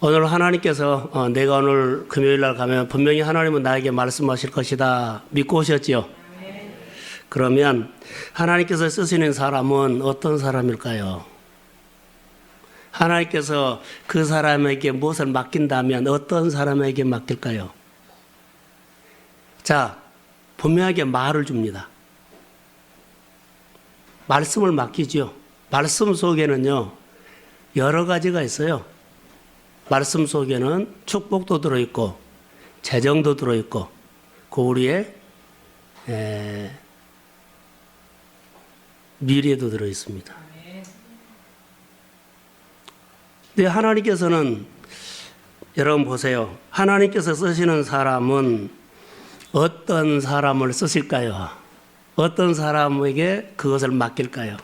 오늘 하나님께서 내가 오늘 금요일 날 가면 분명히 하나님은 나에게 말씀하실 것이다 믿고 오셨지요? 그러면 하나님께서 쓰시는 사람은 어떤 사람일까요? 하나님께서 그 사람에게 무엇을 맡긴다면 어떤 사람에게 맡길까요? 자, 분명하게 말을 줍니다. 말씀을 맡기죠. 말씀 속에는요, 여러 가지가 있어요. 말씀 속에는 축복도 들어있고, 재정도 들어있고, 그 우리의 미래도 들어있습니다. 근데 하나님께서는, 여러분 보세요. 하나님께서 쓰시는 사람은 어떤 사람을 쓰실까요? 어떤 사람에게 그것을 맡길까요?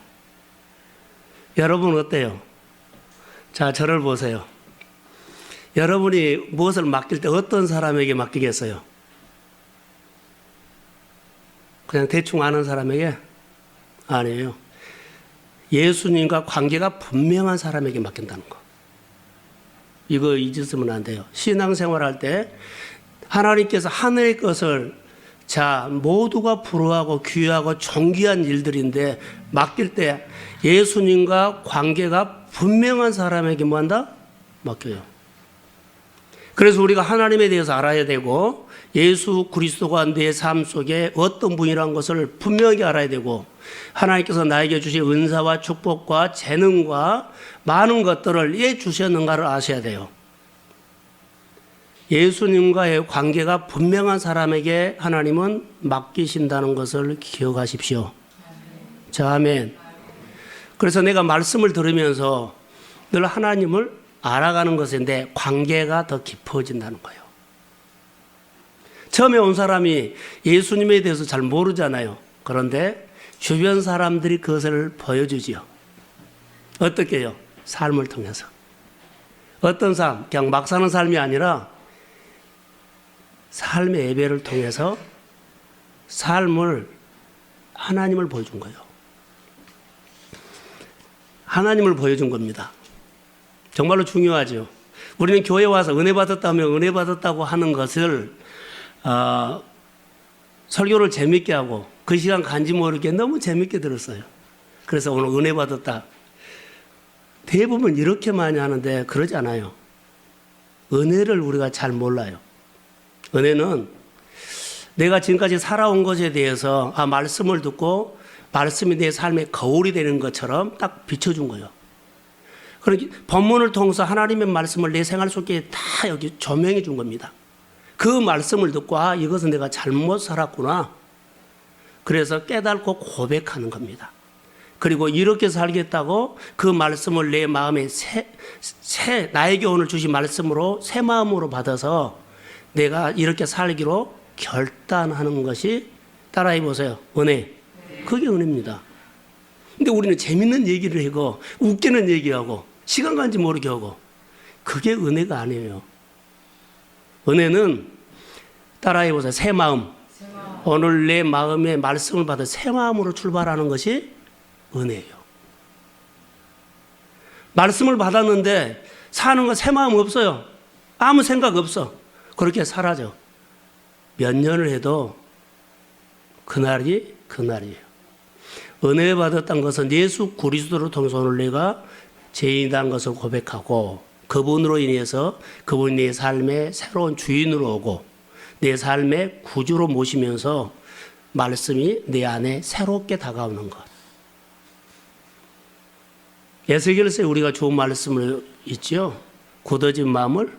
여러분 어때요? 자, 저를 보세요. 여러분이 무엇을 맡길 때 어떤 사람에게 맡기겠어요? 그냥 대충 아는 사람에게? 아니에요. 예수님과 관계가 분명한 사람에게 맡긴다는 거. 이거 잊으시면 안 돼요. 신앙생활 할 때 하나님께서 하늘의 것을 자, 모두가 부러워하고 귀하고 존귀한 일들인데 맡길 때 예수님과 관계가 분명한 사람에게 뭐 한다? 맡겨요. 그래서 우리가 하나님에 대해서 알아야 되고 예수 그리스도가 내 삶 속에 어떤 분이라는 것을 분명히 알아야 되고 하나님께서 나에게 주신 은사와 축복과 재능과 많은 것들을 왜 주셨는가를 아셔야 돼요. 예수님과의 관계가 분명한 사람에게 하나님은 맡기신다는 것을 기억하십시오. 자, 아멘. 그래서 내가 말씀을 들으면서 늘 하나님을 알아가는 것인데 관계가 더 깊어진다는 거예요. 처음에 온 사람이 예수님에 대해서 잘 모르잖아요. 그런데 주변 사람들이 그것을 보여주지요. 어떻게 해요? 삶을 통해서. 어떤 삶? 그냥 막 사는 삶이 아니라 삶의 예배를 통해서 삶을 하나님을 보여준 거예요. 하나님을 보여준 겁니다. 정말로 중요하죠. 우리는 교회 와서 은혜 받았다면 은혜 받았다고 하는 것을 설교를 재밌게 하고 그 시간 간지 모르게 너무 재밌게 들었어요. 그래서 오늘 은혜 받았다. 대부분 이렇게 많이 하는데 그러지 않아요. 은혜를 우리가 잘 몰라요. 은혜는 내가 지금까지 살아온 것에 대해서 말씀을 듣고 말씀이 내 삶의 거울이 되는 것처럼 딱 비춰준 거예요. 그러니까 본문을 통해서 하나님의 말씀을 내 생활 속에 다 여기 조명해 준 겁니다. 그 말씀을 듣고 이것은 내가 잘못 살았구나. 그래서 깨닫고 고백하는 겁니다. 그리고 이렇게 살겠다고 그 말씀을 내 마음에 나에게 오늘 주신 말씀으로 새 마음으로 받아서 내가 이렇게 살기로 결단하는 것이 따라해 보세요. 은혜. 그게 은혜입니다. 근데 우리는 재밌는 얘기를 하고 웃기는 얘기하고 시간 간지 모르게 하고 그게 은혜가 아니에요. 은혜는 따라해 보세요. 새 마음. 오늘 내 마음에 말씀을 받아 새 마음으로 출발하는 것이 은혜예요. 말씀을 받았는데 사는 건 새 마음 없어요. 아무 생각 없어. 그렇게 사라져. 몇 년을 해도 그날이 그날이에요. 은혜 받았다는 것은 예수 그리스도를 통해서 오늘 내가 죄인이라는 것을 고백하고 그분으로 인해서 그분이 내 삶의 새로운 주인으로 오고 내 삶의 구주로 모시면서 말씀이 내 안에 새롭게 다가오는 것. 에스겔서에 우리가 좋은 말씀을 있죠. 굳어진 마음을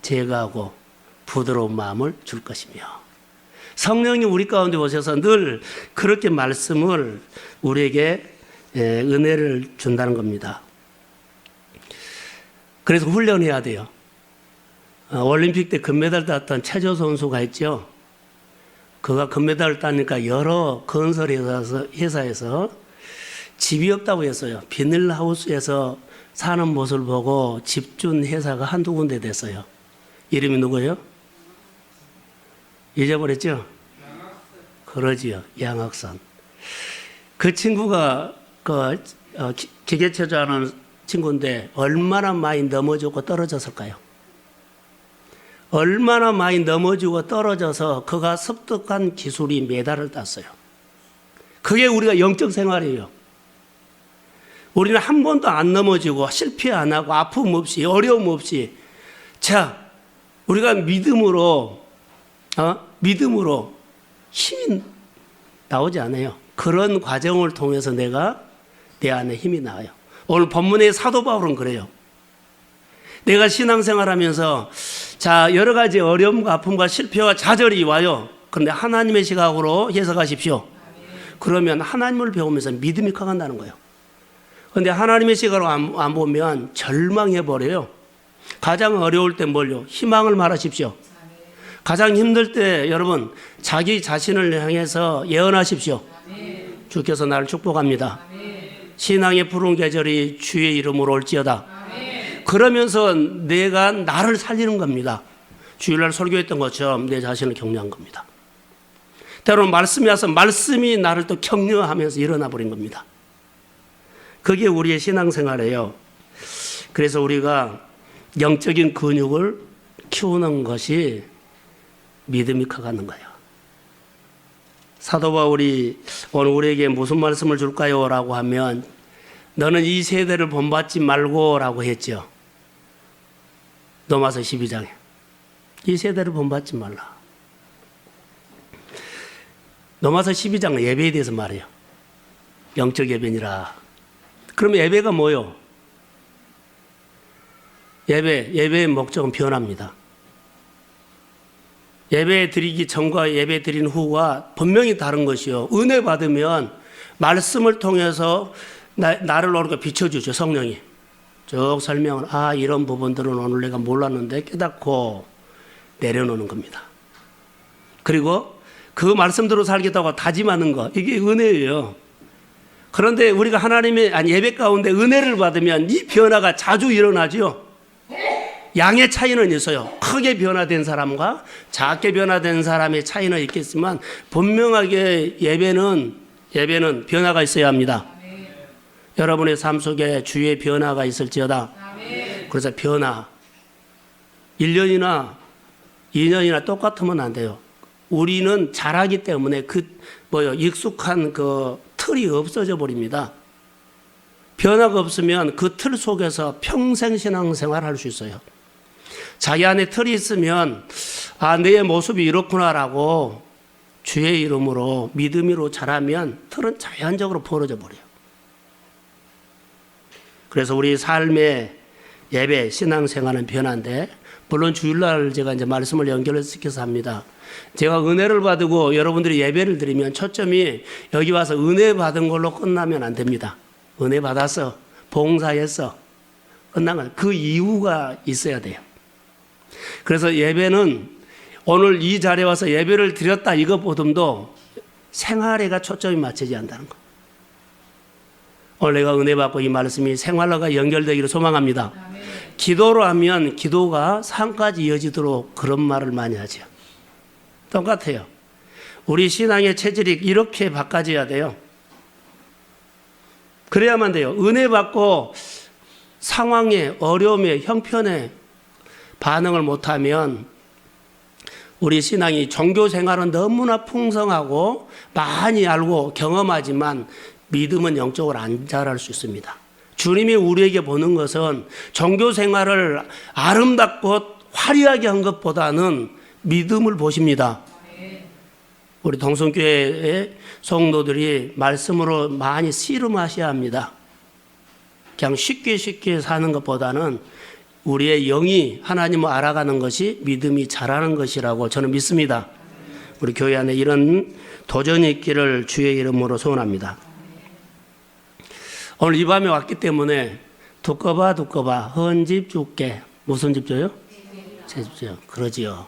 제거하고 부드러운 마음을 줄 것이며 성령이 우리 가운데 오셔서 늘 그렇게 말씀을 우리에게 은혜를 준다는 겁니다. 그래서 훈련해야 돼요. 올림픽 때 금메달 땄던 최조 선수가 있죠. 그가 금메달을 따니까 여러 건설 회사에서 집이 없다고 했어요. 비닐하우스에서 사는 모습을 보고 집 준 회사가 한두 군데 됐어요. 이름이 누구예요? 잊어버렸죠? 그러지요. 양학선. 그 친구가 기계체조하는 친구인데 얼마나 많이 넘어지고 떨어졌을까요? 얼마나 많이 넘어지고 떨어져서 그가 습득한 기술이 메달을 땄어요. 그게 우리가 영적 생활이에요. 우리는 한 번도 안 넘어지고 실패 안 하고 아픔 없이 어려움 없이 자 우리가 믿음으로 힘이 나오지 않아요. 그런 과정을 통해서 내 안에 힘이 나와요. 오늘 본문의 사도 바울은 그래요. 내가 신앙생활하면서 자 여러 가지 어려움과 아픔과 실패와 좌절이 와요. 그런데 하나님의 시각으로 해석하십시오. 그러면 하나님을 배우면서 믿음이 커간다는 거예요. 그런데 하나님의 시각으로 안 보면 절망해버려요. 가장 어려울 때 뭘요? 희망을 말하십시오. 가장 힘들 때 여러분 자기 자신을 향해서 예언하십시오. 주께서 나를 축복합니다. 신앙의 푸른 계절이 주의 이름으로 올지어다. 그러면서 내가 나를 살리는 겁니다. 주일날 설교했던 것처럼 내 자신을 격려한 겁니다. 때로는 말씀이 와서 말씀이 나를 또 격려하면서 일어나 버린 겁니다. 그게 우리의 신앙생활이에요. 그래서 우리가 영적인 근육을 키우는 것이 믿음이 커가는 거예요. 사도 바울이 오늘 우리에게 무슨 말씀을 줄까요? 라고 하면 너는 이 세대를 본받지 말고 라고 했죠. 로마서 12장에 이 세대를 본받지 말라. 로마서 12장은 예배에 대해서 말해요. 영적 예배니라. 그러면 예배가 뭐요? 예배의 목적은 변합니다. 예배 드리기 전과 예배 드린 후가 분명히 다른 것이요. 은혜 받으면 말씀을 통해서 나를 오르게 비춰주죠. 성령이. 쭉 설명을 이런 부분들은 오늘 내가 몰랐는데 깨닫고 내려놓는 겁니다. 그리고 그 말씀대로 살겠다고 다짐하는 거 이게 은혜예요. 그런데 우리가 하나님의 예배 가운데 은혜를 받으면 이 변화가 자주 일어나죠. 양의 차이는 있어요. 크게 변화된 사람과 작게 변화된 사람의 차이는 있겠지만 분명하게 예배는 변화가 있어야 합니다. 여러분의 삶 속에 주의 변화가 있을지어다. 그래서 변화 1년이나 2년이나 똑같으면 안 돼요. 우리는 잘하기 때문에 익숙한 그 틀이 없어져 버립니다. 변화가 없으면 그 틀 속에서 평생 신앙생활 할 수 있어요. 자기 안에 틀이 있으면 내 모습이 이렇구나라고 주의 이름으로 믿음으로 자라면 틀은 자연적으로 벌어져 버려요. 그래서 우리 삶의 예배, 신앙생활은 변화인데 물론 주일날 제가 이제 말씀을 연결시켜서 합니다. 제가 은혜를 받고 여러분들이 예배를 드리면 초점이 여기 와서 은혜 받은 걸로 끝나면 안 됩니다. 은혜 받았어, 봉사했어, 끝난 건 그 이유가 있어야 돼요. 그래서 예배는 오늘 이 자리에 와서 예배를 드렸다 이것보다도 생활에가 초점이 맞춰져야 한다는 거. 오늘 내가 은혜 받고 이 말씀이 생활과 연결되기를 소망합니다. 기도로 하면 기도가 삶까지 이어지도록 그런 말을 많이 하죠. 똑같아요. 우리 신앙의 체질이 이렇게 바꿔져야 돼요. 그래야만 돼요. 은혜 받고 상황에, 어려움에, 형편에 반응을 못하면 우리 신앙이 종교 생활은 너무나 풍성하고 많이 알고 경험하지만 믿음은 영적으로 안 자랄 수 있습니다. 주님이 우리에게 보는 것은 종교 생활을 아름답고 화려하게 한 것보다는 믿음을 보십니다. 우리 동성교회의 성도들이 말씀으로 많이 씨름하셔야 합니다. 그냥 쉽게 사는 것보다는 우리의 영이 하나님을 알아가는 것이 믿음이 자라는 것이라고 저는 믿습니다. 우리 교회 안에 이런 도전이 있기를 주의 이름으로 소원합니다. 오늘 이 밤에 왔기 때문에 두꺼봐 헌집 줄게. 무슨 집 줘요? 새 집 줘요. 그러지요.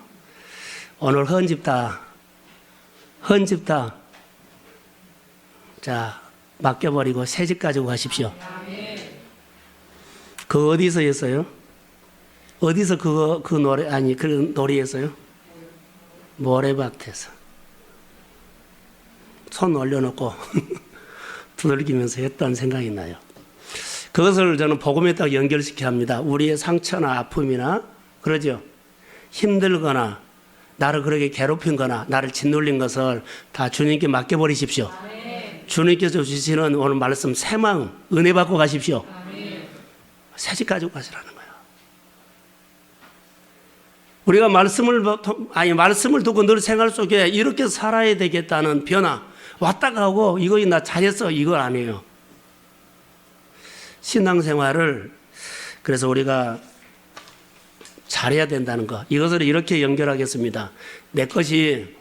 오늘 헌집다. 자, 맡겨버리고 새 집 가지고 가십시오. 그 어디서 했어요? 어디서 그 놀이했어요? 모래밭에서. 손 올려놓고 두들기면서 했던 생각이 나요. 그것을 저는 복음에 딱 연결시켜야 합니다. 우리의 상처나 아픔이나 그러죠. 힘들거나 나를 그렇게 괴롭힌 거나 나를 짓눌린 것을 다 주님께 맡겨버리십시오. 주님께서 주시는 오늘 말씀 새 마음 은혜 받고 가십시오. 새 집 가지고 가시라는 거예요. 우리가 말씀을 듣고 늘 생활 속에 이렇게 살아야 되겠다는 변화 왔다 가고 이거 나 잘했어 이거 아니에요. 신앙생활을 그래서 우리가 잘해야 된다는 것 이것을 이렇게 연결하겠습니다. 내 것이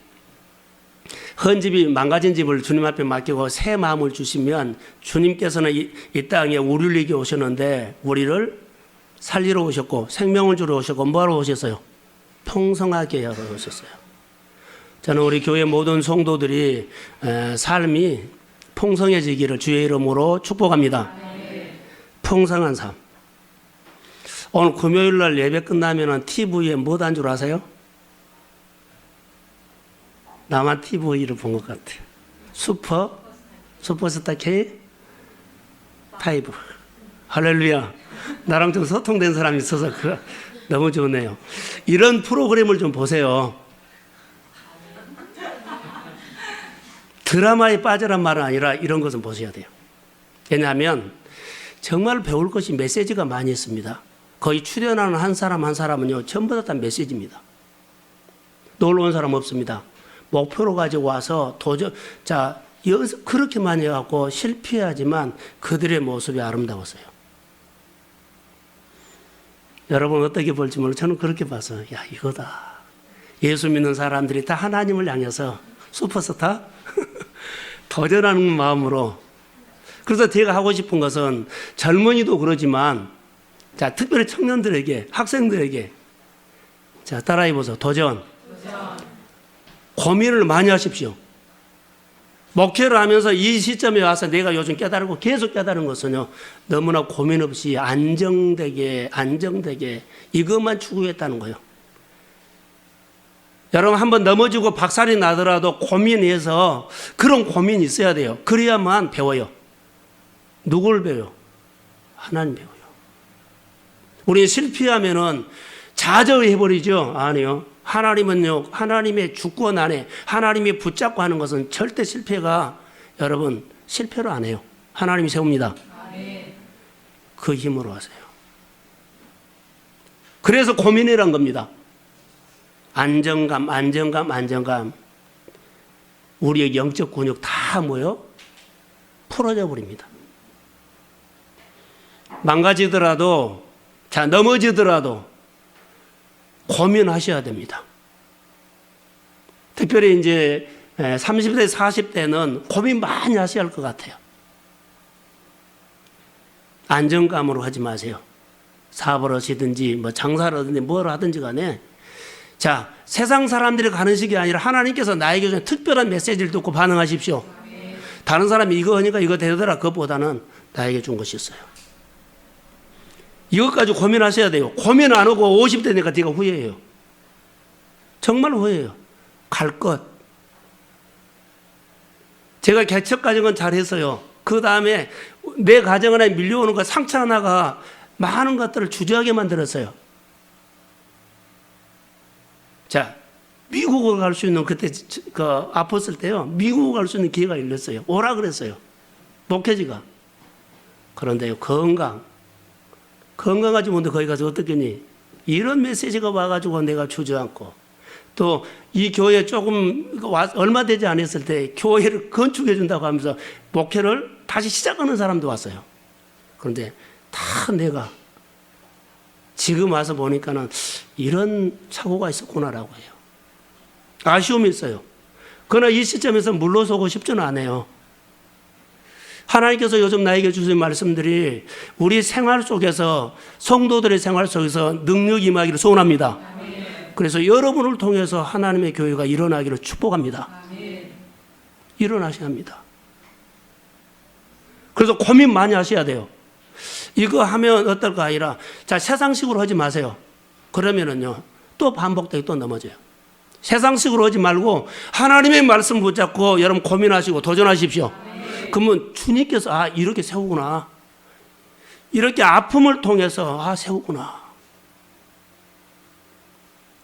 헌집이 망가진 집을 주님 앞에 맡기고 새 마음을 주시면 주님께서는 이 땅에 우리를 위해 오셨는데 우리를 살리러 오셨고 생명을 주러 오셨고 뭐하러 오셨어요? 풍성하게 하러 오셨어요. 저는 우리 교회 모든 성도들이 삶이 풍성해지기를 주의 이름으로 축복합니다. 풍성한 삶. 오늘 금요일 날 예배 끝나면 TV에 뭐 단 줄 아세요? 나만 TV를 본 것 같아요. 슈퍼스타 K5. 할렐루야. 나랑 좀 소통된 사람이 있어서 너무 좋네요. 이런 프로그램을 좀 보세요. 드라마에 빠져란 말은 아니라 이런 것은 보셔야 돼요. 왜냐하면 정말 배울 것이 메시지가 많이 있습니다. 거의 출연하는 한 사람 한 사람은요 전부 다 메시지입니다. 놀러 온 사람 없습니다. 목표로 가지고 와서 그렇게 많이 해갖고 실패하지만 그들의 모습이 아름다웠어요. 여러분 어떻게 볼지 모르겠어요. 저는 그렇게 봐서 야 이거다. 예수 믿는 사람들이 다 하나님을 향해서 슈퍼스타 도전하는 마음으로. 그래서 제가 하고 싶은 것은 젊은이도 그러지만 자 특별히 청년들에게 학생들에게 자 따라해보세요. 도전. 고민을 많이 하십시오. 목회를 하면서 이 시점에 와서 내가 요즘 깨달고 계속 깨달은 것은요 너무나 고민 없이 안정되게 이것만 추구했다는 거예요. 여러분 한번 넘어지고 박살이 나더라도 고민해서 그런 고민이 있어야 돼요. 그래야만 배워요. 누굴 배워요? 하나님 배워요. 우리 실패하면은 좌절해버리죠? 아니요. 하나님은요, 하나님의 주권 안에 하나님이 붙잡고 하는 것은 절대 여러분, 실패로 안 해요. 하나님이 세웁니다. 그 힘으로 하세요. 그래서 고민이란 겁니다. 안정감. 우리의 영적 근육 다 풀어져 버립니다. 망가지더라도, 넘어지더라도 고민하셔야 됩니다. 특별히 이제 30대, 40대는 고민 많이 하셔야 할 것 같아요. 안정감으로 하지 마세요. 사업을 하시든지, 장사를 하든지, 뭘 하든지 간에. 자, 세상 사람들이 가는 식이 아니라 하나님께서 나에게 주신 특별한 메시지를 듣고 반응하십시오. 다른 사람이 이거 하니까 이거 되더라. 그것보다는 나에게 준 것이 있어요. 이것까지 고민하셔야 돼요. 고민 안 하고 50대니까 네가 후회해요. 정말 후회해요. 갈 것. 제가 개척 가정은 잘했어요. 그 다음에 내 가정 안에 밀려오는 것, 상처 하나가 많은 것들을 주저하게 만들었어요. 자, 미국을 갈 수 있는 그때 아팠을 때요. 미국을 갈 수 있는 기회가 열렸어요. 오라 그랬어요. 목회지가. 그런데요, 건강하지 못해 거기 가서 어떻겠니? 이런 메시지가 와가지고 내가 주저앉고 또 이 교회 조금 얼마 되지 않았을 때 교회를 건축해 준다고 하면서 목회를 다시 시작하는 사람도 왔어요. 그런데 다 내가 지금 와서 보니까는 이런 착오가 있었구나라고 해요. 아쉬움이 있어요. 그러나 이 시점에서 물러서고 싶지는 않아요. 하나님께서 요즘 나에게 주신 말씀들이 우리 생활 속에서 성도들의 생활 속에서 능력이 임하기를 소원합니다. 그래서 여러분을 통해서 하나님의 교회가 일어나기를 축복합니다. 일어나셔야 합니다. 그래서 고민 많이 하셔야 돼요. 이거 하면 어떨까 아니라 자 세상식으로 하지 마세요. 그러면은요 또 반복되고 또 넘어져요. 세상식으로 하지 말고 하나님의 말씀 붙잡고 여러분 고민하시고 도전하십시오. 그러면 주님께서 이렇게 세우구나. 이렇게 아픔을 통해서 세우구나.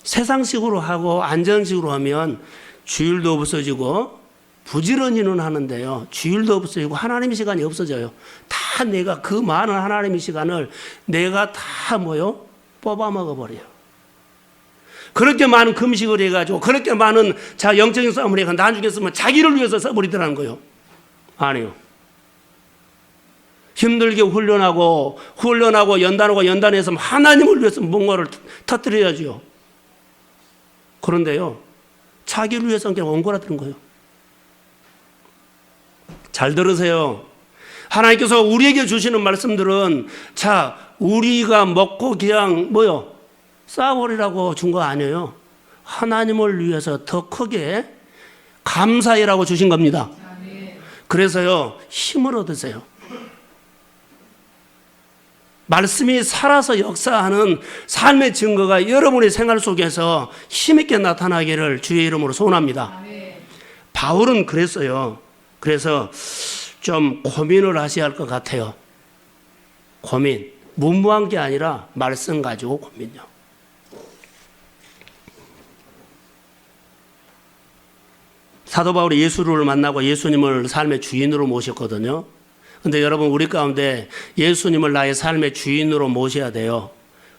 세상식으로 하고 안정식으로 하면 주일도 없어지고 부지런히는 하는데요. 주일도 없어지고 하나님의 시간이 없어져요. 다 내가 그 많은 하나님의 시간을 내가 다 뽑아 먹어버려요. 그렇게 많은 금식을 해가지고 그렇게 많은 영적인 싸움을 해가 나중에 쓰면 자기를 위해서 써버리더라는 거예요. 아니요. 힘들게 훈련하고 연단해서 하나님을 위해서 뭔가를 터뜨려야죠. 그런데요, 자기를 위해서 그냥 옹골아뜨린 거예요. 잘 들으세요. 하나님께서 우리에게 주시는 말씀들은 우리가 먹고 그냥 쌓아버리라고 준 거 아니에요. 하나님을 위해서 더 크게 감사해라고 주신 겁니다. 그래서요, 힘을 얻으세요. 말씀이 살아서 역사하는 삶의 증거가 여러분의 생활 속에서 힘있게 나타나기를 주의 이름으로 소원합니다. 바울은 그랬어요. 그래서 좀 고민을 하셔야 할 것 같아요. 고민. 무모한 게 아니라 말씀 가지고 고민요. 사도 바울이 예수를 만나고 예수님을 삶의 주인으로 모셨거든요. 근데 여러분, 우리 가운데 예수님을 나의 삶의 주인으로 모셔야 돼요.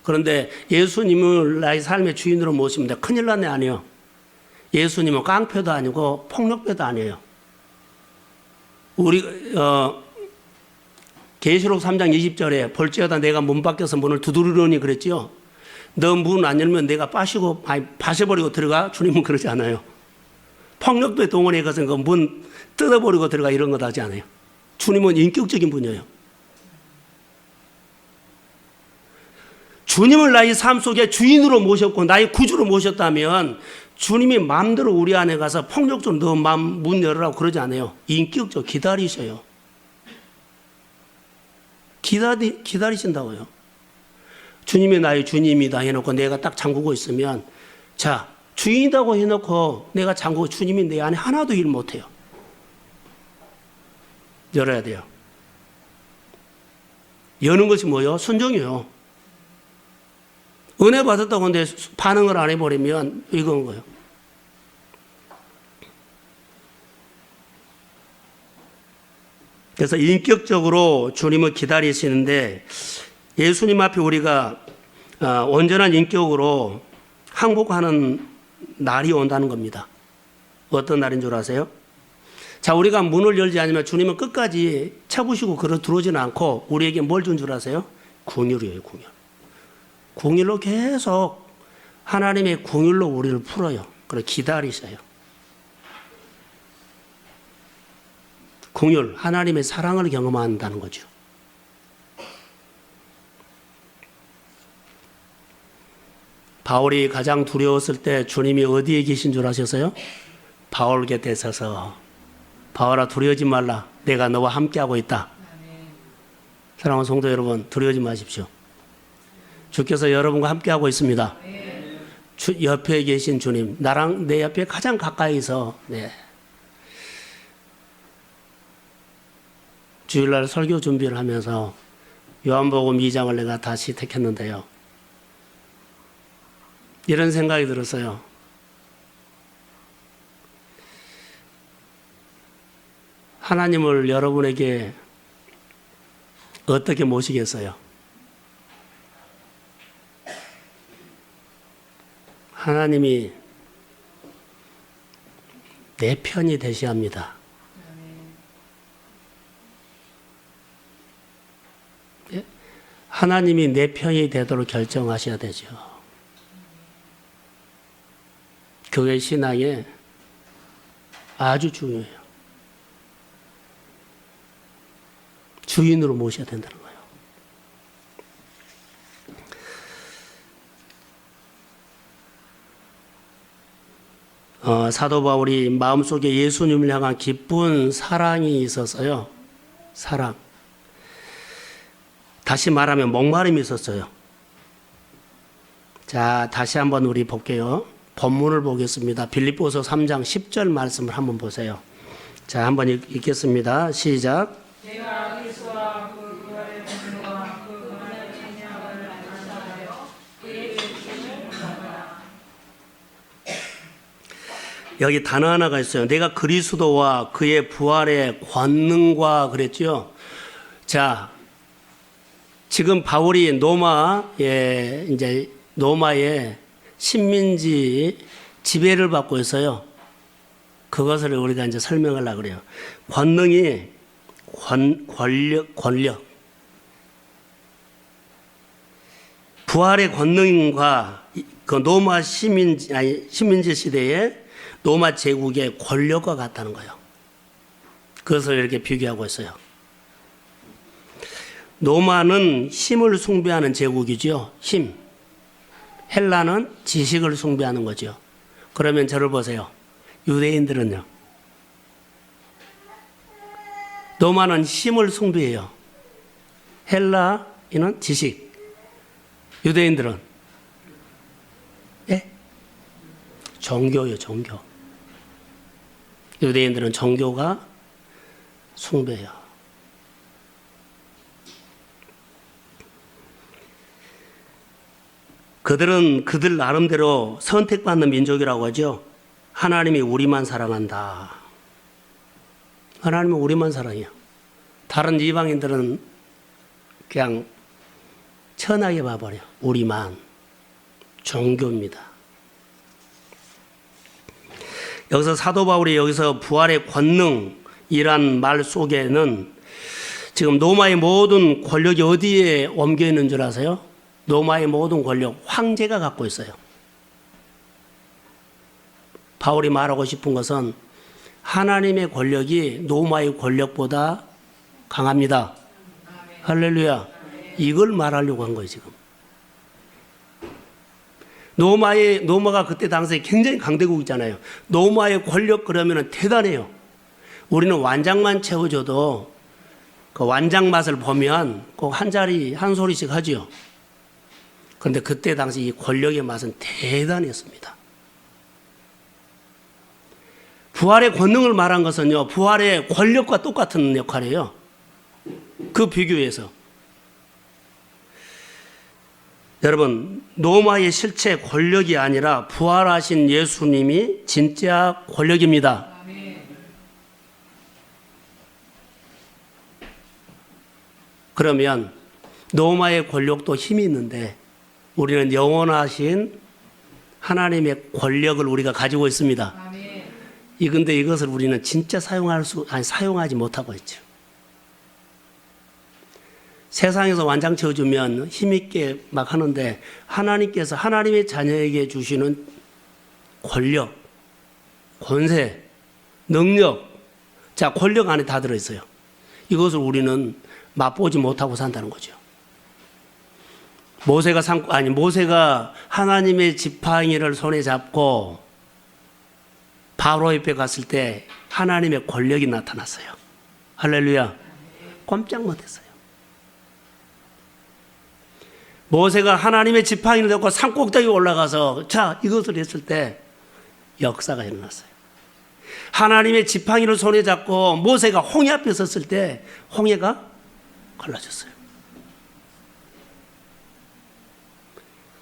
그런데 예수님을 나의 삶의 주인으로 모시면 큰일 났네. 아니요. 예수님은 깡패도 아니고 폭력배도 아니에요. 우리 계시록 3장 20절에 볼지어다 내가 문 밖에서 문을 두드리려니 그랬지요. 너 문 안 열면 내가 파셔버리고 들어가? 주님은 그러지 않아요. 폭력배 동원해 가서 그 문 뜯어버리고 들어가 이런 거 하지 않아요. 주님은 인격적인 분이에요. 주님을 나의 삶 속에 주인으로 모셨고 나의 구주로 모셨다면 주님이 마음대로 우리 안에 가서 폭력적으로 너 마음 문 열으라고 그러지 않아요. 인격적으로 기다리셔요. 기다리신다고요. 주님이 나의 주님이다 해놓고 내가 딱 잠그고 있으면 주인이라고 해놓고 내가 잠그고 주님이 내 안에 하나도 일 못해요. 열어야 돼요. 여는 것이 뭐예요? 순종이에요. 은혜 받았다고 하는데 반응을 안 해버리면 이건 거예요. 그래서 인격적으로 주님을 기다리시는데 예수님 앞에 우리가 온전한 인격으로 항복하는 날이 온다는 겁니다. 어떤 날인 줄 아세요? 우리가 문을 열지 않으면 주님은 끝까지 쳐부시고 들어오지는 않고 우리에게 뭘 준 줄 아세요? 긍휼이에요, 긍휼. 긍휼로 계속 하나님의 긍휼로 우리를 풀어요. 그래 기다리셔요. 긍휼, 하나님의 사랑을 경험한다는 거죠. 바울이 가장 두려웠을 때 주님이 어디에 계신 줄 아셨어요? 바울 곁에 서서 바울아 두려워하지 말라. 내가 너와 함께하고 있다. 사랑하는 성도 여러분, 두려워하지 마십시오. 주께서 여러분과 함께하고 있습니다. 옆에 계신 주님, 나랑 내 옆에 가장 가까이서 주일날 설교 준비를 하면서 요한복음 2장을 내가 다시 택했는데요. 이런 생각이 들었어요. 하나님을 여러분에게 어떻게 모시겠어요? 하나님이 내 편이 되셔야 합니다. 하나님이 내 편이 되도록 결정하셔야 되죠. 교회 신앙에 아주 중요해요. 주인으로 모셔야 된다는 거예요. 사도 바울이 마음속에 예수님을 향한 기쁜 사랑이 있었어요. 사랑. 다시 말하면 목마름이 있었어요. 자, 다시 한번 우리 볼게요. 본문을 보겠습니다. 빌립보서 3장 10절 말씀을 한번 보세요. 자, 한번 읽겠습니다. 시작. 제가 그리스도와 그 부활의 능력과 여기 단어 하나가 있어요. 내가 그리스도와 그의 부활의 권능과 그랬죠. 자, 지금 바울이 이제 로마의 식민지 지배를 받고 있어요. 그것을 우리가 이제 설명하려고 그래요. 권능이 권력. 부활의 권능과 그 로마 식민지 시대의 로마 제국의 권력과 같다는 거예요. 그것을 이렇게 비교하고 있어요. 로마는 힘을 숭배하는 제국이죠. 힘. 헬라는 지식을 숭배하는 거죠. 그러면 저를 보세요. 유대인들은요. 로마는 힘을 숭배해요. 헬라인은 지식. 유대인들은 예? 종교요, 종교. 유대인들은 종교가 숭배해요. 그들은 그들 나름대로 선택받는 민족이라고 하죠. 하나님이 우리만 사랑한다. 하나님은 우리만 사랑해요. 다른 이방인들은 그냥 천하게 봐버려. 우리만. 종교입니다. 여기서 사도 바울이 여기서 부활의 권능이란 말 속에는 지금 로마의 모든 권력이 어디에 옮겨 있는 줄 아세요? 로마의 모든 권력, 황제가 갖고 있어요. 바울이 말하고 싶은 것은 하나님의 권력이 로마의 권력보다 강합니다. 할렐루야. 이걸 말하려고 한 거예요, 지금. 로마가 그때 당시에 굉장히 강대국이잖아요. 로마의 권력 그러면 대단해요. 우리는 완장만 채워줘도 그 완장 맛을 보면 꼭 한 소리씩 하죠. 그런데 그때 당시 이 권력의 맛은 대단했습니다. 부활의 권능을 말한 것은요, 부활의 권력과 똑같은 역할이에요. 그 비교에서. 여러분, 로마의 실체 권력이 아니라 부활하신 예수님이 진짜 권력입니다. 그러면 로마의 권력도 힘이 있는데 우리는 영원하신 하나님의 권력을 우리가 가지고 있습니다. 근데 이것을 우리는 진짜 사용하지 못하고 있죠. 세상에서 완장 채워주면 힘있게 막 하는데 하나님께서 하나님의 자녀에게 주시는 권력, 권세, 능력, 자, 권력 안에 다 들어있어요. 이것을 우리는 맛보지 못하고 산다는 거죠. 모세가 하나님의 지팡이를 손에 잡고 바로 옆에 갔을 때 하나님의 권력이 나타났어요. 할렐루야. 꼼짝 못했어요. 모세가 하나님의 지팡이를 잡고 산꼭대기에 올라가서 자, 이것을 했을 때 역사가 일어났어요. 하나님의 지팡이를 손에 잡고 모세가 홍해 앞에 섰을 때 홍해가 갈라졌어요.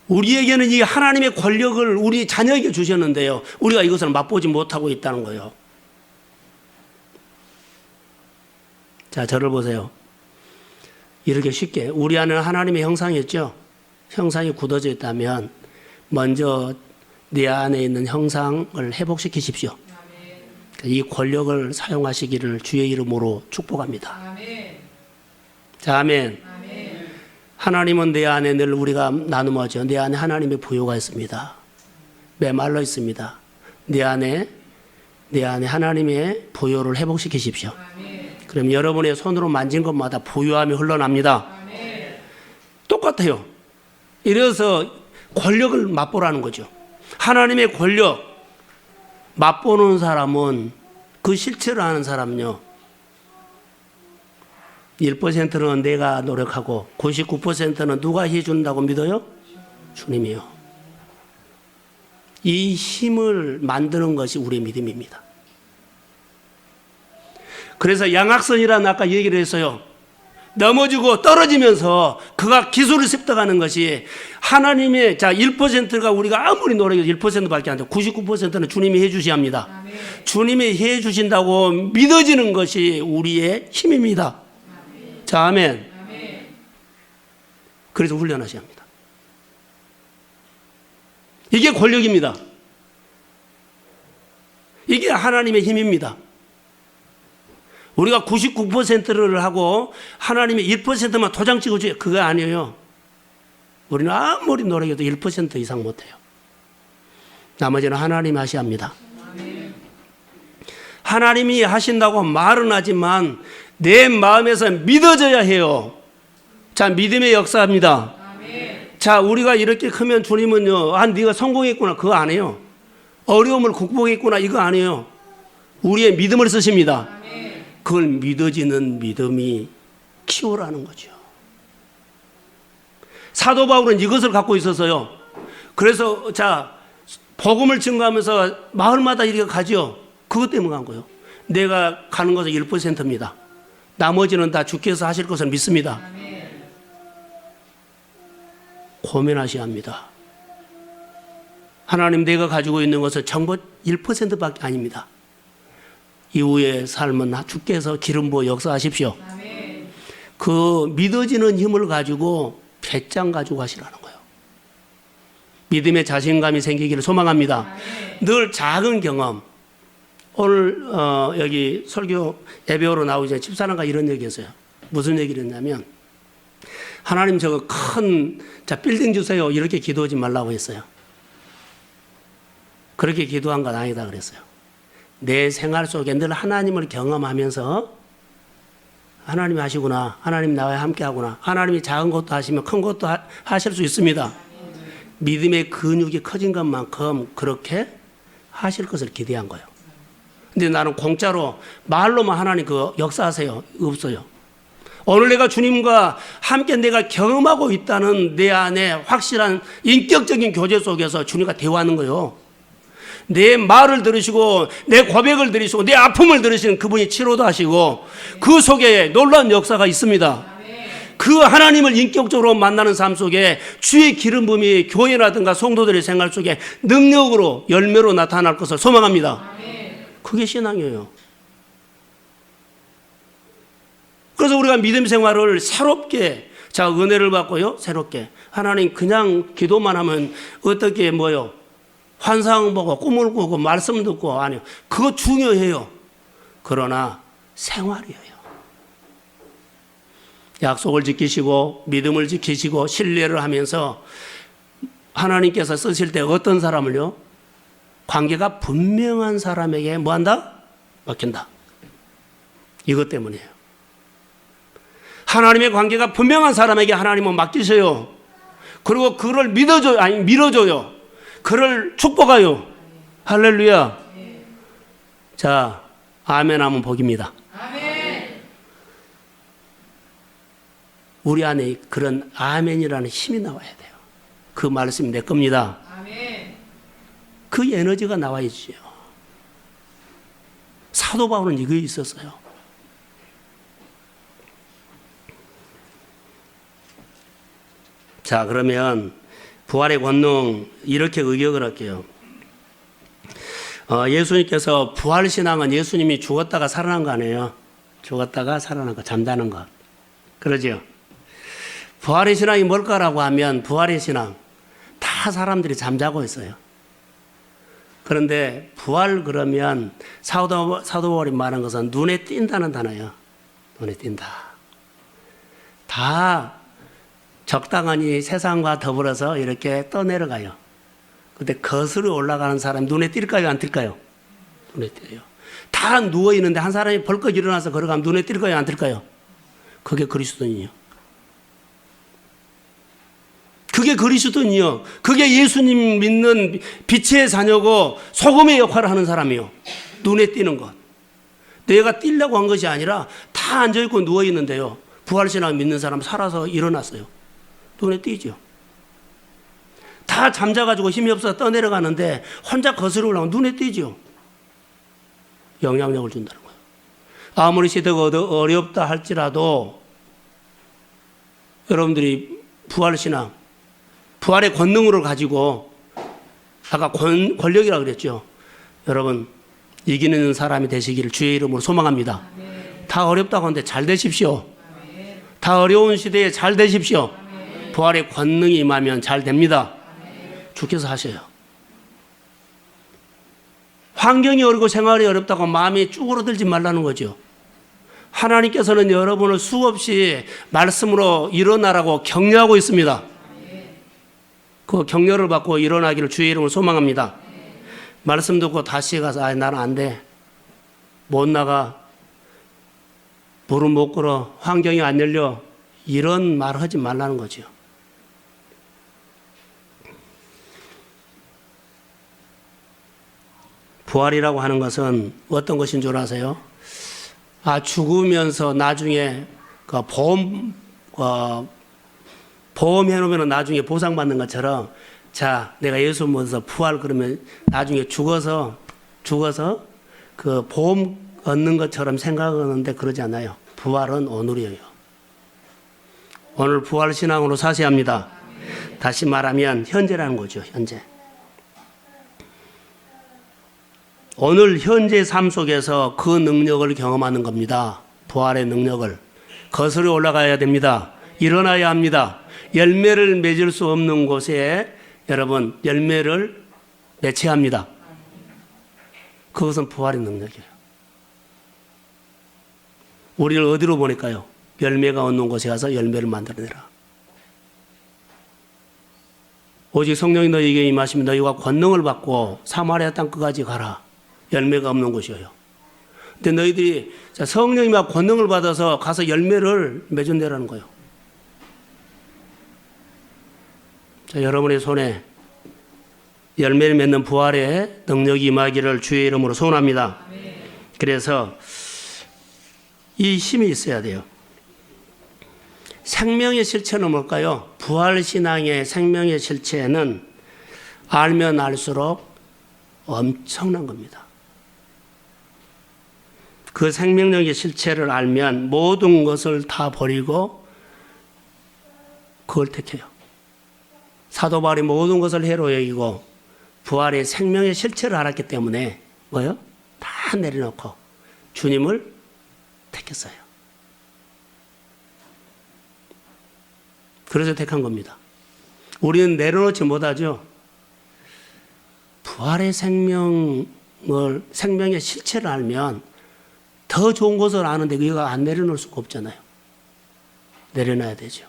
우리에게는 이 하나님의 권력을 우리 자녀에게 주셨는데요, 우리가 이것을 맛보지 못하고 있다는 거예요. 자, 저를 보세요. 이렇게 쉽게 우리 안에는 하나님의 형상이었죠. 형상이 굳어져 있다면 먼저 내 안에 있는 형상을 회복시키십시오. 이 권력을 사용하시기를 주의 이름으로 축복합니다. 자, 아멘. 하나님은 내 안에 늘 우리가 나누어져 내 안에 하나님의 부요가 있습니다. 메말라 있습니다. 내 안에 하나님의 부요를 회복시키십시오. 그럼 여러분의 손으로 만진 것마다 부요함이 흘러납니다. 똑같아요. 이래서 권력을 맛보라는 거죠. 하나님의 권력 맛보는 사람은, 그 실체를 아는 사람은요, 1%는 내가 노력하고 99%는 누가 해준다고 믿어요? 주님이요. 이 힘을 만드는 것이 우리의 믿음입니다. 그래서 양악선이라는 아까 얘기를 했어요. 넘어지고 떨어지면서 그가 기술을 습득하는 것이 하나님의 1%가 우리가 아무리 노력해도 1%밖에 안 돼. 99%는 주님이 해 주셔야 합니다. 아멘. 주님이 해 주신다고 믿어지는 것이 우리의 힘입니다. 아멘. 자, 아멘. 아멘. 그래서 훈련하셔야 합니다. 이게 권력입니다. 이게 하나님의 힘입니다. 우리가 99%를 하고 하나님의 1%만 도장 찍어줘요. 그거 아니에요. 우리는 아무리 노력해도 1% 이상 못해요. 나머지는 하나님이 하셔야 합니다. 하나님이 하신다고 말은 하지만 내 마음에서 믿어져야 해요. 자, 믿음의 역사입니다. 자, 우리가 이렇게 크면 주님은요, 네가 성공했구나, 그거 아니에요. 어려움을 극복했구나, 이거 아니에요. 우리의 믿음을 쓰십니다. 그걸 믿어지는 믿음이 키우라는 거죠. 사도 바울은 이것을 갖고 있었어요. 그래서 복음을 증거하면서 마을마다 이렇게 가죠. 그것 때문에 간 거예요. 내가 가는 것은 1%입니다. 나머지는 다 주께서 하실 것을 믿습니다. 고민하셔야 합니다. 하나님, 내가 가지고 있는 것은 전부 1%밖에 아닙니다. 이후의 삶은 주께서 기름 부어 역사하십시오. 아멘. 그 믿어지는 힘을 가지고 배짱 가지고 하시라는 거예요. 믿음의 자신감이 생기기를 소망합니다. 아멘. 늘 작은 경험. 오늘 여기 설교 예배로 나오기 전에 집사람과 이런 얘기했어요. 무슨 얘기를 했냐면, 하나님 저거 큰 빌딩 주세요, 이렇게 기도하지 말라고 했어요. 그렇게 기도한 건 아니다 그랬어요. 내 생활 속에 늘 하나님을 경험하면서 하나님이 하시구나, 하나님 나와 함께 하구나, 하나님이 작은 것도 하시면 큰 것도 하실 수 있습니다. 믿음의 근육이 커진 것만큼 그렇게 하실 것을 기대한 거예요. 근데 나는 공짜로 말로만 하나님 그 역사하세요, 없어요. 오늘 내가 주님과 함께 내가 경험하고 있다는 내 안에 확실한 인격적인 교제 속에서 주님과 대화하는 거예요. 내 말을 들으시고 내 고백을 들으시고 내 아픔을 들으시는 그분이 치료도 하시고 그 속에 놀라운 역사가 있습니다. 그 하나님을 인격적으로 만나는 삶 속에 주의 기름 부음이 교회라든가 성도들의 생활 속에 능력으로 열매로 나타날 것을 소망합니다. 그게 신앙이에요. 그래서 우리가 믿음 생활을 새롭게 은혜를 받고요, 새롭게 하나님 그냥 기도만 하면 어떻게 환상 보고 꿈을 꾸고 말씀 듣고 아니요. 그거 중요해요. 그러나 생활이에요. 약속을 지키시고 믿음을 지키시고 신뢰를 하면서 하나님께서 쓰실 때 어떤 사람을요? 관계가 분명한 사람에게 뭐한다? 맡긴다. 이것 때문이에요. 하나님의 관계가 분명한 사람에게 하나님은 맡기셔요. 그리고 그를 밀어줘요. 그를 축복하요. 할렐루야. 자, 아멘 하면 복입니다. 아멘. 우리 안에 그런 아멘이라는 힘이 나와야 돼요. 그 말씀이 내 겁니다. 아멘. 그 에너지가 나와야지요. 사도 바울은 이거 있었어요. 자, 그러면 부활의 권능 이렇게 의격을 할게요. 예수님께서 부활신앙은 예수님이 죽었다가 살아난 거 아니에요. 죽었다가 살아난 거, 잠자는 것. 그러죠. 부활의 신앙이 뭘까라고 하면 부활의 신앙 다 사람들이 잠자고 있어요. 그런데 부활 그러면 사도 바울이 말한 것은 눈에 띈다는 단어예요. 눈에 띈다. 다 적당하니 세상과 더불어서 이렇게 떠내려가요. 근데 거슬러 올라가는 사람이 눈에 띌까요, 안 띌까요? 눈에 띄어요. 다 누워있는데 한 사람이 벌컥 일어나서 걸어가면 눈에 띌까요, 안 띌까요? 그게 그리스도인이요. 그게 그리스도인이요. 그게 예수님 믿는 빛의 자녀고 소금의 역할을 하는 사람이요. 눈에 띄는 것. 내가 띄려고 한 것이 아니라 다 앉아있고 누워있는데요. 부활신앙 믿는 사람 살아서 일어났어요. 눈에 띄죠. 다 잠자가지고 힘이 없어서 떠내려가는데 혼자 거슬러 올라오면 눈에 띄죠. 영향력을 준다는 거예요. 아무리 시대가 어렵다 할지라도 여러분들이 부활신앙, 부활의 권능을 가지고 아까 권력이라고 그랬죠. 여러분 이기는 사람이 되시기를 주의 이름으로 소망합니다. 다 어렵다고 하는데 잘 되십시오. 다 어려운 시대에 잘 되십시오. 부활의 권능이 임하면 잘 됩니다. 주께서 하셔요. 환경이 어렵고 생활이 어렵다고 마음이 쭈그러들지 말라는 거죠. 하나님께서는 여러분을 수없이 말씀으로 일어나라고 격려하고 있습니다. 그 격려를 받고 일어나기를 주의 이름으로 소망합니다. 말씀 듣고 다시 가서 나는 안 돼. 못 나가. 무릎 못 꿇어. 환경이 안 열려. 이런 말 하지 말라는 거죠. 부활이라고 하는 것은 어떤 것인 줄 아세요? 죽으면서 나중에 그 보험해놓으면 나중에 보상받는 것처럼 자, 내가 예수 믿어서 부활 그러면 나중에 죽어서 그 보험 얻는 것처럼 생각하는데 그러지 않아요. 부활은 오늘이에요. 오늘 부활 신앙으로 사셔야 합니다. 다시 말하면 현재라는 거죠. 현재. 오늘 현재 삶 속에서 그 능력을 경험하는 겁니다. 부활의 능력을. 거슬러 올라가야 됩니다. 일어나야 합니다. 열매를 맺을 수 없는 곳에 여러분 열매를 맺혀야 합니다. 그것은 부활의 능력이에요. 우리를 어디로 보낼까요? 열매가 없는 곳에 가서 열매를 만들어내라. 오직 성령이 너희에게 임하시면 너희가 권능을 받고 사마리아 땅 끝까지 가라. 열매가 없는 곳이에요. 근데 너희들이 성령이 막 권능을 받아서 가서 열매를 맺어내라는 거예요. 자, 여러분의 손에 열매를 맺는 부활의 능력이 임하기를 주의 이름으로 소원합니다. 그래서 이 힘이 있어야 돼요. 생명의 실체는 뭘까요? 부활신앙의 생명의 실체는 알면 알수록 엄청난 겁니다. 그 생명력의 실체를 알면 모든 것을 다 버리고 그걸 택해요. 사도 바울이 모든 것을 해로 여기고 부활의 생명의 실체를 알았기 때문에 뭐요? 다 내려놓고 주님을 택했어요. 그래서 택한 겁니다. 우리는 내려놓지 못하죠. 부활의 생명의 실체를 알면 더 좋은 것을 아는데 이거 안 내려놓을 수가 없잖아요. 내려놔야 되죠.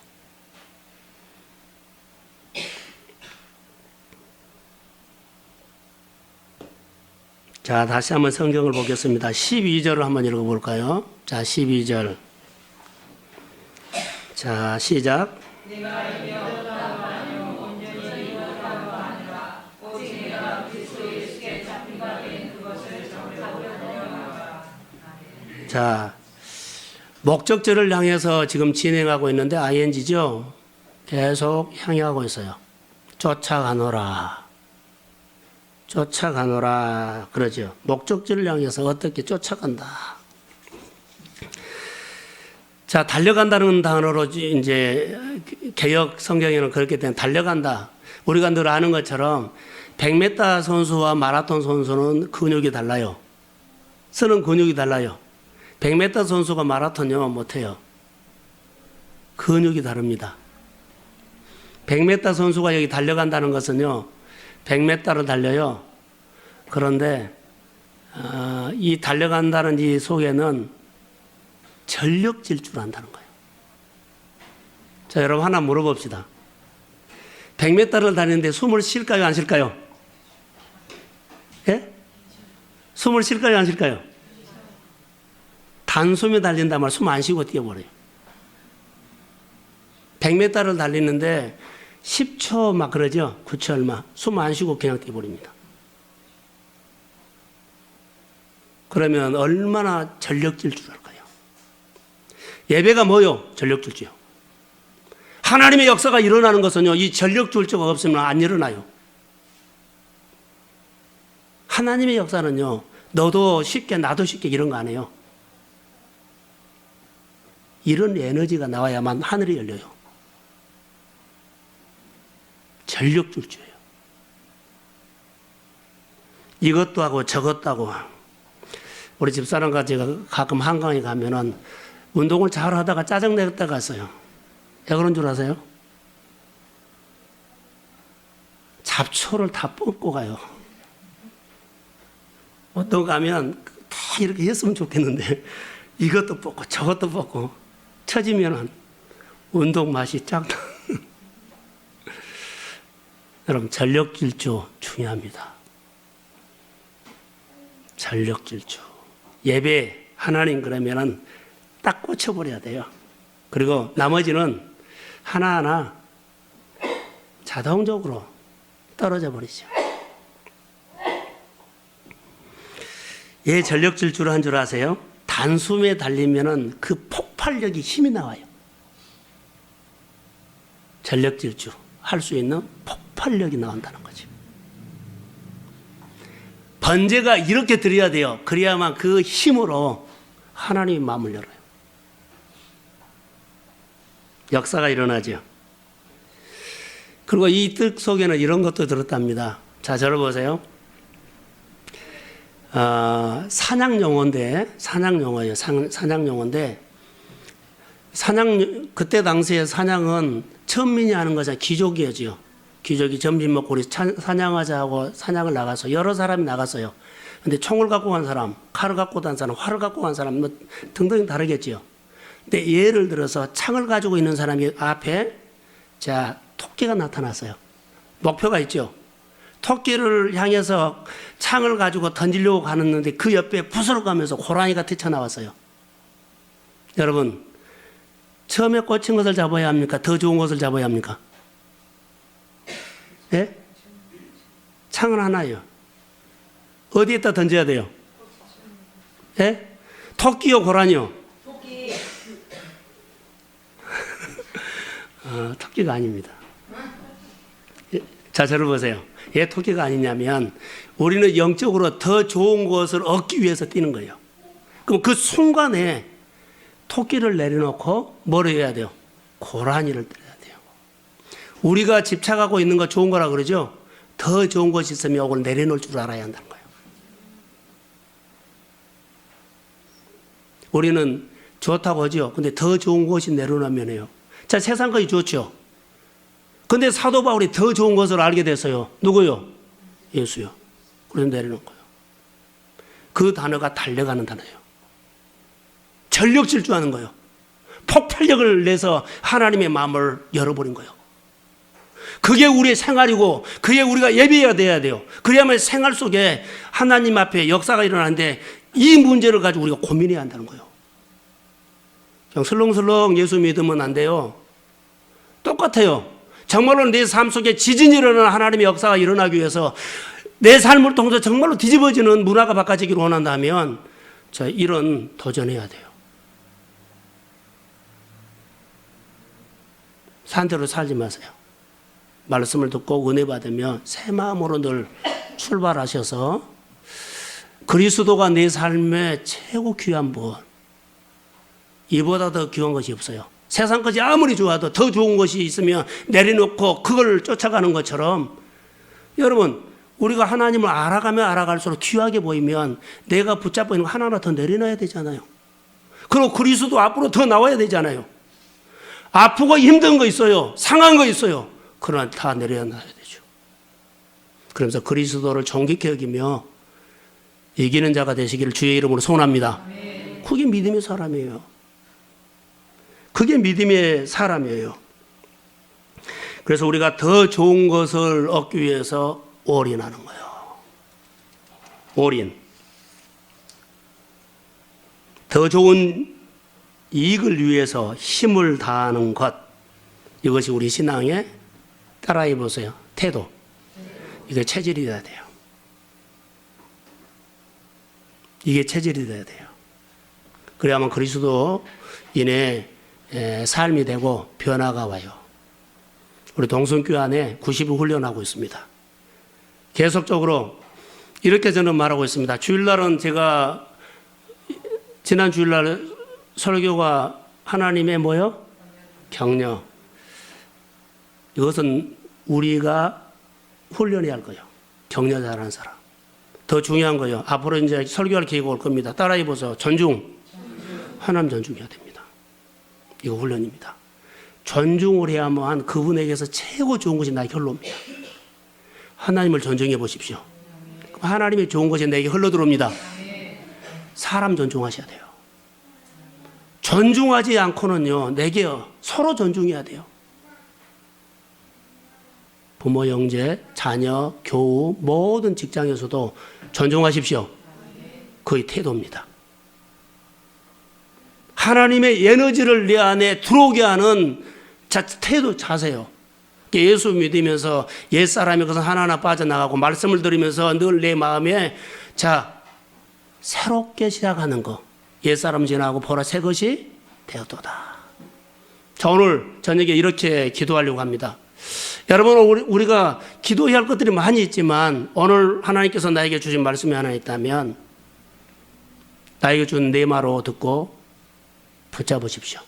자, 다시 한번 성경을 보겠습니다. 12절을 한번 읽어볼까요? 자, 12절. 자, 시작. 자, 목적지를 향해서 지금 진행하고 있는데 ing죠. 계속 향해가고 있어요. 쫓아가노라. 쫓아가노라 그러죠. 목적지를 향해서 어떻게 쫓아간다. 자, 달려간다는 단어로 이제 개역 성경에는 그렇게 된 달려간다. 우리가 늘 아는 것처럼 100m 선수와 마라톤 선수는 근육이 달라요. 쓰는 근육이 달라요. 100m 선수가 마라톤요 못해요. 근육이 다릅니다. 100m 선수가 여기 달려간다는 것은요 100m를 달려요. 그런데 이 달려간다는 이 속에는 전력 질주를 한다는 거예요. 자, 여러분 하나 물어봅시다. 100m를 달리는데 숨을 쉴까요 안 쉴까요? 예? 숨을 쉴까요 안 쉴까요? 단숨에 달린단 말이에요. 숨 안 쉬고 뛰어버려요. 100m를 달리는데 10초 막 그러죠. 9초 얼마. 숨 안 쉬고 그냥 뛰어버립니다. 그러면 얼마나 전력 질주할까요? 예배가 뭐요? 전력 질주요. 하나님의 역사가 일어나는 것은요. 이 전력 질주가 없으면 안 일어나요. 하나님의 역사는요. 너도 쉽게 나도 쉽게 이런 거 안 해요. 이런 에너지가 나와야만 하늘이 열려요. 전력질주예요. 이것도 하고 저것도 하고. 우리 집사람과 제가 가끔 한강에 가면은 운동을 잘 하다가 짜증내다 갔어요. 왜 그런 줄 아세요? 잡초를 다 뽑고 가요. 운동 가면 다 이렇게 했으면 좋겠는데 이것도 뽑고 저것도 뽑고 처지면은 운동 맛이 짱나. 여러분, 전력질주 중요합니다. 전력질주. 예배 하나님 그러면은 딱 꽂혀버려야 돼요. 그리고 나머지는 하나하나 자동적으로 떨어져 버리죠. 예, 전력질주를 한 줄 아세요? 단숨에 달리면은 그 폭발력이 힘이 나와요. 전력질주 할 수 있는 폭발력이 나온다는 거죠. 번제가 이렇게 드려야 돼요. 그래야만 그 힘으로 하나님의 마음을 열어요. 역사가 일어나죠. 그리고 이 뜻 속에는 이런 것도 들었답니다. 자, 저를 보세요. 사냥용어인데, 사냥용어예요. 사냥용어인데, 그때 당시에 사냥은 천민이 하는 거잖아요. 귀족이었죠. 귀족이 점심 먹고 우리 사냥하자 하고 사냥을 나가서 여러 사람이 나갔어요. 근데 총을 갖고 간 사람, 칼을 갖고 간 사람, 활을 갖고 간 사람, 뭐 등등 다르겠지요. 근데 예를 들어서 창을 가지고 있는 사람이 앞에 자, 토끼가 나타났어요. 목표가 있죠. 토끼를 향해서 창을 가지고 던지려고 가는데 그 옆에 부스러 가면서 호랑이가 뛰쳐나왔어요. 여러분, 처음에 꽂힌 것을 잡아야 합니까? 더 좋은 것을 잡아야 합니까? 예? 창은 하나예요. 어디에다 던져야 돼요? 예? 토끼요, 고라니요? 토끼. 토끼가 아닙니다. 자, 저를 보세요. 왜 토끼가 아니냐면 우리는 영적으로 더 좋은 것을 얻기 위해서 뛰는 거예요. 그럼 그 순간에 토끼를 내려놓고 뭘 해야 돼요? 고라니를 때려야 돼요. 우리가 집착하고 있는 거 좋은 거라 그러죠? 더 좋은 것이 있으면 이걸 내려놓을 줄 알아야 한다는 거예요. 우리는 좋다고 하죠. 근데 더 좋은 것이 내려놓으면 해요. 자, 세상 것이 좋죠. 근데 사도 바울이 더 좋은 것을 알게 됐어요. 누구요? 예수요. 그래서 내려놓은 거예요. 그 단어가 달려가는 단어예요. 전력 질주하는 거예요. 폭발력을 내서 하나님의 마음을 열어버린 거예요. 그게 우리의 생활이고 그게 우리가 예배해야 돼요. 그래야만 생활 속에 하나님 앞에 역사가 일어나는데 이 문제를 가지고 우리가 고민해야 한다는 거예요. 그냥 슬렁슬렁 예수 믿으면 안 돼요. 똑같아요. 정말로 내 삶 속에 지진이 일어나는 하나님의 역사가 일어나기 위해서 내 삶을 통해서 정말로 뒤집어지는 문화가 바꿔지기를 원한다면 자, 이런 도전해야 돼요. 산대로 살지 마세요. 말씀을 듣고 은혜 받으며 새 마음으로 늘 출발하셔서 그리스도가 내 삶의 최고 귀한 분, 이보다 더 귀한 것이 없어요. 세상 것이 아무리 좋아도 더 좋은 것이 있으면 내려놓고 그걸 쫓아가는 것처럼 여러분, 우리가 하나님을 알아가면 알아갈수록 귀하게 보이면 내가 붙잡고 있는 거 하나하나 더 내려놔야 되잖아요. 그리고 그리스도 앞으로 더 나와야 되잖아요. 아프고 힘든 거 있어요. 상한 거 있어요. 그러나 다 내려놔야 되죠. 그러면서 그리스도를 존귀케 여기며 이기는 자가 되시기를 주의 이름으로 소원합니다. 그게 믿음의 사람이에요. 그게 믿음의 사람이에요. 그래서 우리가 더 좋은 것을 얻기 위해서 올인하는 거예요. 올인. 더 좋은 이익을 위해서 힘을 다하는 것. 이것이 우리 신앙의 따라해 보세요. 태도. 이게 체질이 돼야 돼요. 이게 체질이 돼야 돼요. 그래야만 그리스도인의 삶이 되고 변화가 와요. 우리 동성교회 안에 90을 훈련하고 있습니다. 계속적으로 이렇게 저는 말하고 있습니다. 주일날은 제가 지난 주일날 설교가 하나님의 뭐요? 격려. 이것은 우리가 훈련해야 할 거예요. 격려 잘하는 사람. 더 중요한 거예요. 앞으로 이제 설교할 기회가 올 겁니다. 따라해 보세요. 존중. 하나님 존중해야 됩니다. 이거 훈련입니다. 존중을 해야만 그분에게서 최고 좋은 것이 나에게 흘러옵니다. 하나님을 존중해 보십시오. 하나님의 좋은 것이 내게 흘러들어옵니다. 사람 존중하셔야 돼요. 존중하지 않고는요, 내게 서로 존중해야 돼요. 부모, 형제, 자녀, 교우, 모든 직장에서도 존중하십시오. 그의 태도입니다. 하나님의 에너지를 내 안에 들어오게 하는 태도, 자세요. 예수 믿으면서 옛사람이 그것은 하나하나 빠져나가고 말씀을 들으면서 늘 내 마음에 새롭게 시작하는 거. 옛사람 지나고 보라 새 것이 되었도다. 자, 오늘 저녁에 이렇게 기도하려고 합니다. 여러분, 우리가 기도해야 할 것들이 많이 있지만 오늘 하나님께서 나에게 주신 말씀이 하나 있다면 나에게 준 네마로 듣고 붙잡으십시오.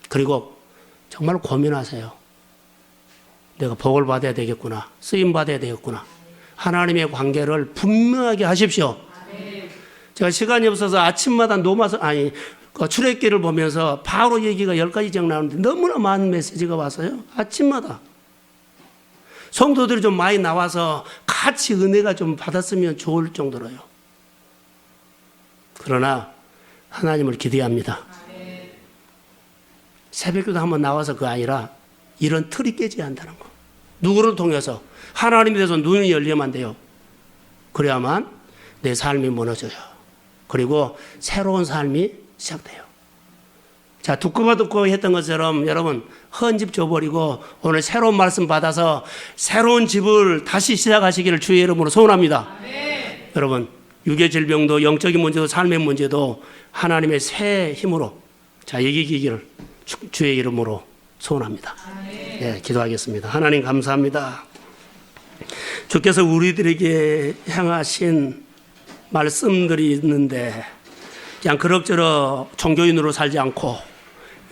그리고 정말 고민하세요. 내가 복을 받아야 되겠구나. 쓰임 받아야 되겠구나. 하나님의 관계를 분명하게 하십시오. 제가 시간이 없어서 아침마다 출애굽기를 보면서 바로 얘기가 10가지 이상 나오는데 너무나 많은 메시지가 왔어요. 아침마다. 성도들이 좀 많이 나와서 같이 은혜가 좀 받았으면 좋을 정도로요. 그러나 하나님을 기대합니다. 새벽기도 한번 나와서 그거 아니라 이런 틀이 깨져야 한다는 거. 누구를 통해서 하나님에 대해서 눈이 열리면 돼요. 그래야만 내 삶이 무너져요. 그리고 새로운 삶이 시작돼요. 자, 듣고 했던 것처럼 여러분 헌 집 줘버리고 오늘 새로운 말씀 받아서 새로운 집을 다시 시작하시기를 주의 이름으로 소원합니다. 여러분, 육의 질병도 영적인 문제도 삶의 문제도 하나님의 새 힘으로 이기기를 주의 이름으로 소원합니다. 네, 기도하겠습니다. 하나님 감사합니다. 주께서 우리들에게 향하신 말씀들이 있는데 그냥 그럭저럭 종교인으로 살지 않고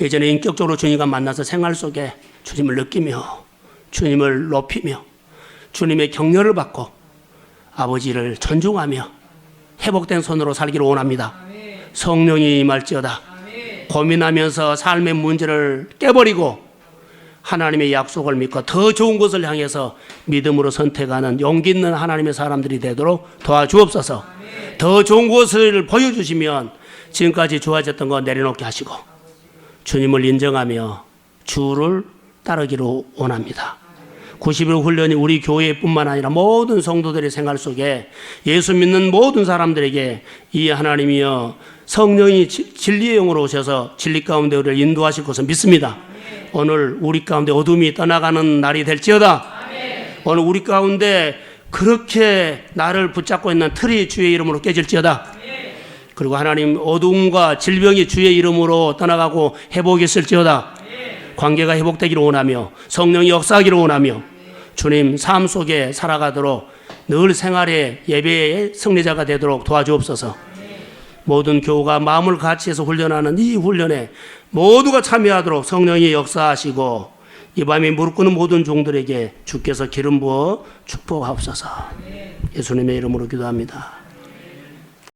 예전에 인격적으로 주님과 만나서 생활 속에 주님을 느끼며 주님을 높이며 주님의 격려를 받고 아버지를 존중하며 회복된 손으로 살기를 원합니다. 성령이 임할지어다. 고민하면서 삶의 문제를 깨버리고 하나님의 약속을 믿고 더 좋은 것을 향해서 믿음으로 선택하는 용기 있는 하나님의 사람들이 되도록 도와주옵소서. 더 좋은 것을 보여주시면 지금까지 좋아졌던 거 내려놓게 하시고 주님을 인정하며 주를 따르기로 원합니다. 90일 훈련이 우리 교회뿐만 아니라 모든 성도들의 생활 속에 예수 믿는 모든 사람들에게 이 하나님이여 성령이 진리의 영으로 오셔서 진리 가운데 우리를 인도하실 것을 믿습니다. 오늘 우리 가운데 어둠이 떠나가는 날이 될지어다. 오늘 우리 가운데 그렇게 나를 붙잡고 있는 틀이 주의 이름으로 깨질지어다. 그리고 하나님 어둠과 질병이 주의 이름으로 떠나가고 회복이 있을지어다. 관계가 회복되기를 원하며 성령이 역사하기를 원하며 주님 삶 속에 살아가도록 늘 생활의 예배의 승리자가 되도록 도와주옵소서. 모든 교우가 마음을 같이해서 훈련하는 이 훈련에 모두가 참여하도록 성령이 역사하시고 이 밤에 무릎 꿇는 모든 종들에게 주께서 기름 부어 축복하옵소서. 예수님의 이름으로 기도합니다.